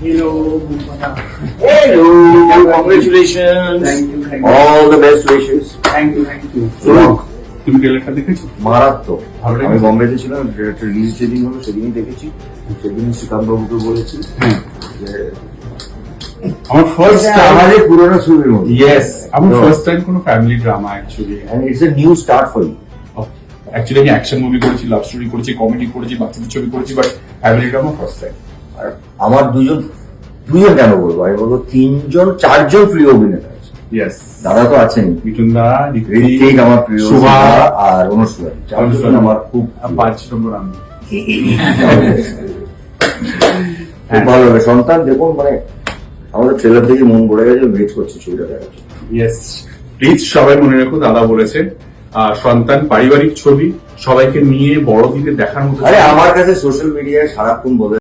Hello. Hello, congratulations. Thank you. All the best wishes. Thank you. তুমি ট্রেলারটা দেখেছো? মারাত্মক। ভালো লেগেছে? আমি বম্বেতে ছিলাম, রিলিজ যেদিন হলো সেদিনই দেখেছি। সেদিন শ্রীকান্ত বাবুকে বলেছি যে আমার ফার্স্ট আমাদের পুরোনো ছবির মধ্যে। ইয়েস, আমার ফার্স্ট টাইম কোনো family drama actually. And it's a new start for you. Actually আমি অ্যাকশন মুভি করেছি, লাভ স্টোরি করেছি, কমেডি করেছি, বাচ্চাদের ছবি করেছি, but family drama first time. আর আমার দুজন কেন বলবো, আমি বলবো 4জন প্রিয় অভিনেতা আছে। ইয়েস, দাদা তো আছেন, মিঠুন দা, ঋত্বিক আমার প্রিয়, শুভা আর অনুষ্কা। 4জন আমার খুব 5 নম্বর আমি। খুব ভালো হবে। সন্তান দেখুন, মানে আমাদের ট্রেলার দেখে মন ভরে গেছে, ওয়েট করছি ছবিটা দেখার জন্য। ইয়েস, প্লিজ সবাই মনে রাখো, দাদা বলেছে সন্তান পারিবারিক ছবি, সবাইকে নিয়ে বড় দিকে দেখার মতো। আরে আমার কাছে সোশ্যাল মিডিয়ায় সারাক্ষণ বলে